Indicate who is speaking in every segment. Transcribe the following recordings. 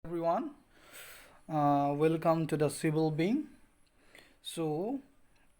Speaker 1: Everyone. Welcome to the Civil Being. So,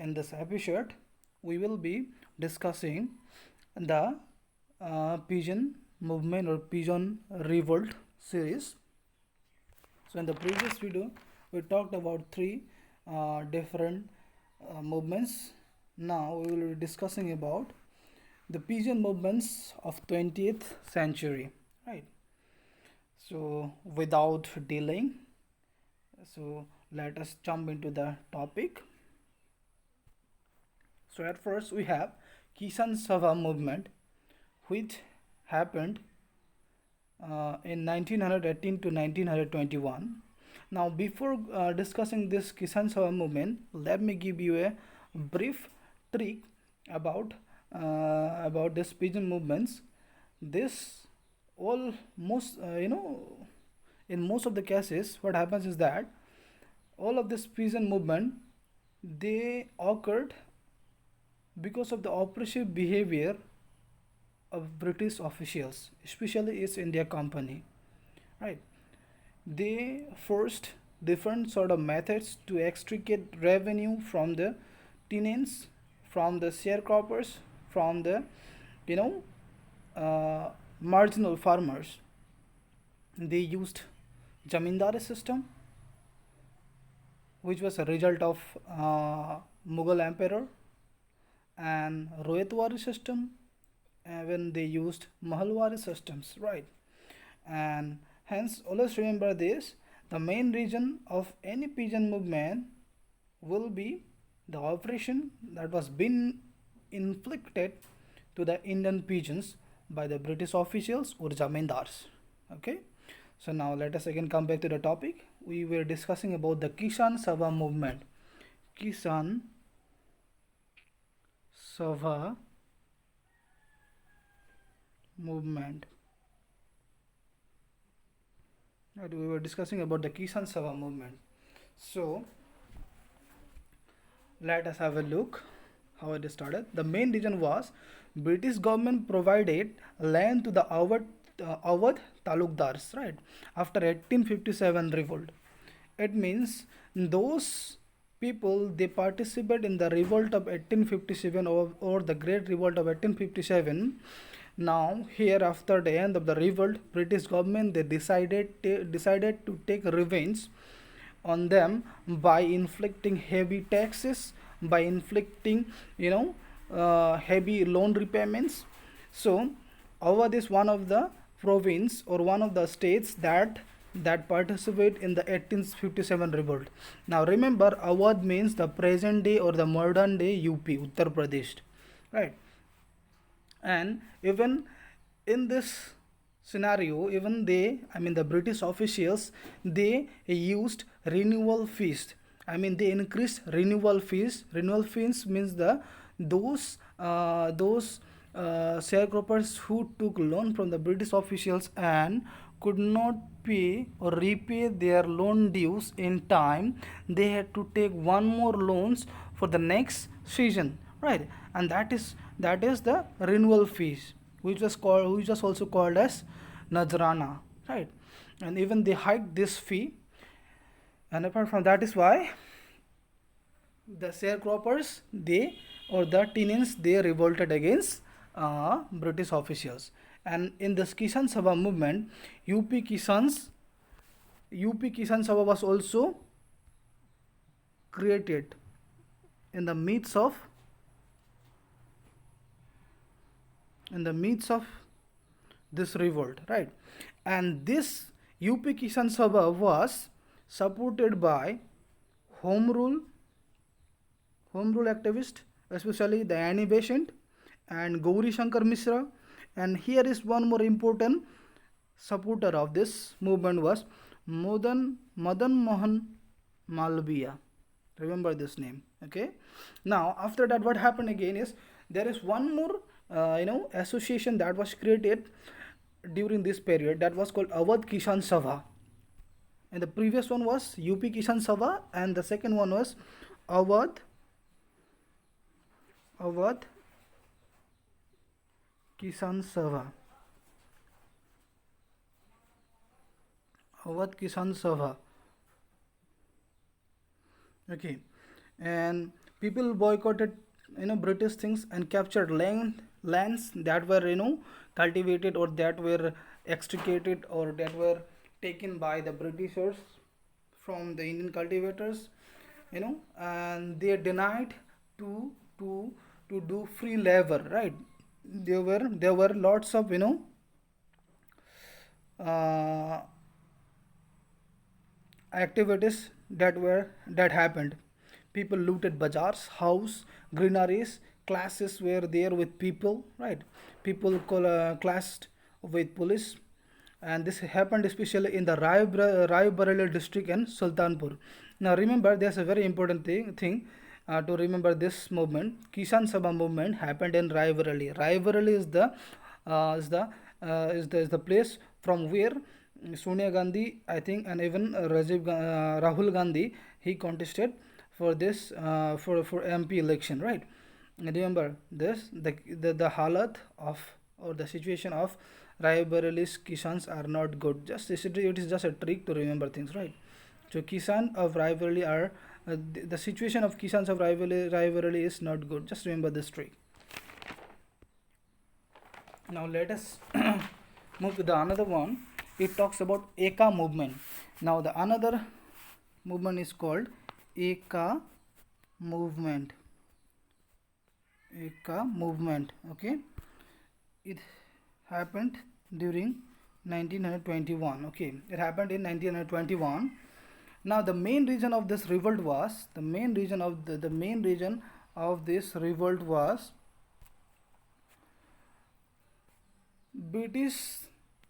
Speaker 1: in this episode, we will be discussing the Pigeon Movement or Pigeon Revolt series. So, in the previous video, we talked about three different movements. Now, we will be discussing about the pigeon movements of 20th century, right? So, without delaying, so let us jump into the topic. So at first we have Kisan Sabha movement, which happened in 1918 to 1921. Now before discussing this Kisan Sabha movement, let me give you a brief trick about about this pigeon movements. This all most in most of the cases what happens is that all of this pigeon movement they occurred because of the oppressive behavior of British officials, especially East India Company, right? They forced different sort of methods to extricate revenue from the tenants, from the sharecroppers, from the you know marginal farmers. They used zamindari system, which was a result of Mughal emperor, and Rohitwari system when they used Mahalwari systems, right? And hence, always remember this: the main reason of any pigeon movement will be the oppression that was been inflicted to the Indian pigeons by the British officials or zamindars. Okay. So now let us again come back to the topic. We were discussing about the Kisan Sabha movement. Kisan Sabha movement. Right, we were discussing about the Kisan Sabha movement. So let us have a look how it started. The main reason was British government provided land to the Awadh talukdars, right, after 1857 revolt. It means those people they participate in the revolt of 1857 or the Great Revolt of 1857. Now here after the end of the revolt, British government they decided to take revenge on them by inflicting heavy taxes, by inflicting heavy loan repayments. So Awadh is one of the province or one of the states that participate in the 1857 revolt. Now remember, Awadh means the present day or the modern day UP, Uttar Pradesh, right? And even in this scenario, even they, I mean the British officials, they used renewal fees. I mean they increased renewal fees. Renewal fees means the those sharecroppers who took loan from the British officials and could not pay or repay their loan dues in time, they had to take one more loans for the next season, right? And that is the renewal fees, which was also called as Najrana, right? And even they hiked this fee, and apart from that is why the sharecroppers they or the tenants they revolted against British officials. And in this Kisan Sabha movement, UP Kisans UP Kisan Sabha was also created in the midst of this revolt, right? And this UP Kisan Sabha was supported by home rule activist, especially the Annie Besant and Gauri Shankar Mishra. And here is one more important supporter of this movement was Madan Mohan Malviya. Remember this name, okay? Now after that, what happened again is there is one more association that was created during this period that was called Awadh Kisan Sabha. And the previous one was UP Kisan Sabha, and the second one was Awadh Awadh Kisan Sabha. Awadh Kisan Sabha. Okay, and people boycotted, British things and captured lands that were, cultivated or that were extricated or that were taken by the Britishers from the Indian cultivators, and they denied to to to do free labor, right? There were lots of, uh, activities that happened. People looted bazaars, house, greeneries. Classes were there with people, right? People clashed with police, and this happened especially in the Rai Bareli district and Sultanpur. Now remember, there's a very important thing to remember this movement. Kisan Sabha movement happened in Rai Bareli. Rai Bareli is the place from where Sonia Gandhi, I think, and even Rahul Gandhi, he contested for this for MP election, right? And remember this, the halat of, or the situation of Rai Bareli's Kisans are not good. It is just a trick to remember things, right? So Kisan of Rai Bareli are the situation of Kisans of Rai Bareli is not good. Just remember this trick. Now let us move to the another one. It talks about Eka movement. Now the another movement is called Eka movement. Eka movement. Okay, it happened during 1921. Okay, it happened in 1921. Now the main reason of this revolt was the main reason of this revolt was British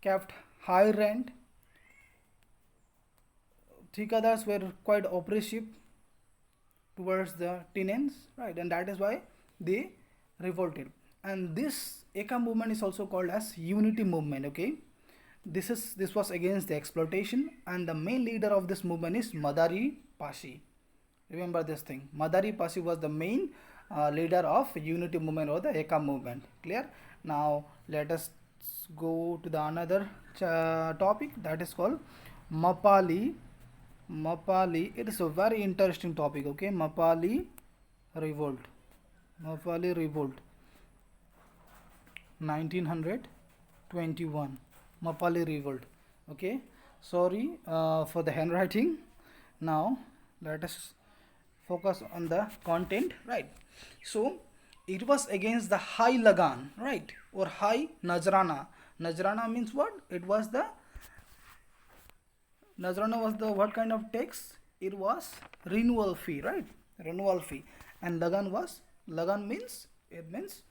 Speaker 1: kept high rent. Thikadars were quite oppressive towards the tenants, right? And that is why they revolted. And this Eka movement is also called as unity movement. Okay, this was against the exploitation, and the main leader of this movement is Madari Pashi. Remember this thing. Madari Pashi was the main leader of unity movement or the Eka movement. Clear? Now let us go to the another topic, that is called Mapali. Mapali, it is a very interesting topic. Okay, Mapali revolt. Mapali revolt 1921. Mapali revolt. Okay, sorry for the handwriting. Now let us focus on the content, right? So it was against the High Lagan, right, or High Nazrana. Nazrana means what? Nazrana was the what kind of tax? It was renewal fee, right? Renewal fee. And Lagan means, it means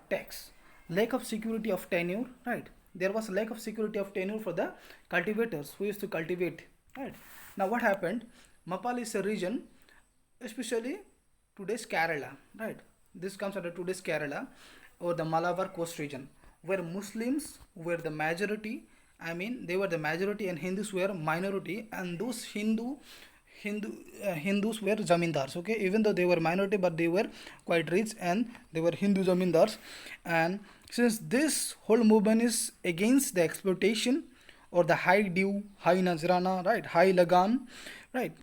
Speaker 1: tax. Lack of security of tenure, right? There was lack of security of tenure for the cultivators who used to cultivate, right? Now what happened? Mapal is a region, especially today's Kerala, right? This comes under today's Kerala or the Malabar coast region, where Muslims were the majority. I mean, they were the majority and Hindus were minority, and those Hindus were zamindars. Okay, even though they were minority, but they were quite rich and they were Hindu zamindars. And since this whole movement is against the exploitation or the high due, high Nazrana, right, high Lagan, right.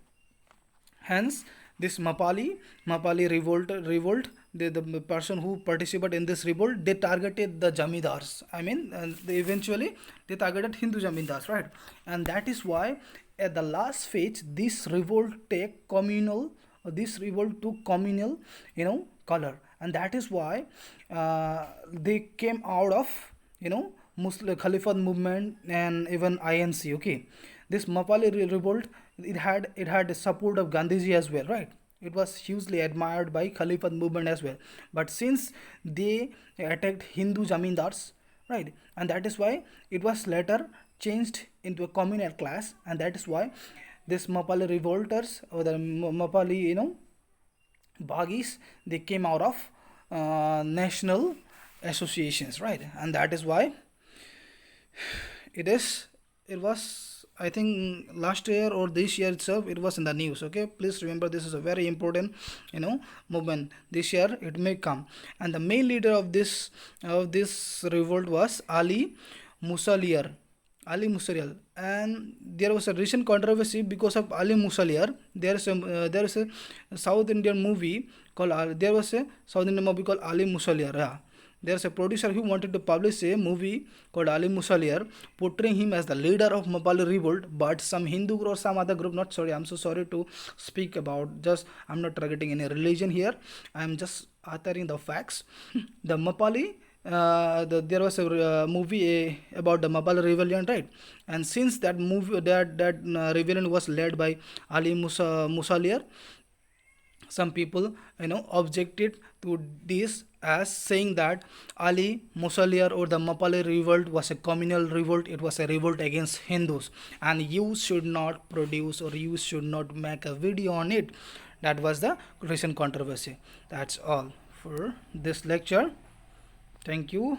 Speaker 1: Hence, this Mapali revolt. The person who participated in this revolt, they targeted the jamidars. I mean, eventually they targeted Hindu jamidars, right? And that is why at the last phase, this revolt took communal, color, and that is why they came out of, Muslim Caliphate movement and even INC. Okay, this Mapali revolt, it had the support of Gandhiji as well, right? It was hugely admired by Caliphate movement as well. But since they attacked Hindu zamindars, right, and that is why it was later changed into a communal class, and that is why this Mapali revolters or the Mapali, Baghis, they came out of national associations, right? And that is why it was, I think, last year or this year itself, it was in the news. Okay, please remember, this is a very important, movement. This year it may come, and the main leader of this revolt was Ali Musaliar. Ali Musaliar, and there was a recent controversy because of Ali Musaliar. There is a South Indian movie called there was a South Indian movie called Ali Musaliar. Yeah. There's a producer who wanted to publish a movie called Ali Musaliar, portraying him as the leader of Mapali revolt. But some Hindu or some other group, not sorry, I'm so sorry to speak about. Just I'm not targeting any religion here. I'm just uttering the facts. The Mapali there was a movie about the Mapal rebellion, right? And since that movie, that rebellion was led by Ali Musaliar, some people objected to this as saying that Ali Musaliar or the Mapali revolt was a communal revolt. It was a revolt against Hindus, and you should not produce or you should not make a video on it. That was the recent controversy. That's all for this lecture. Thank you.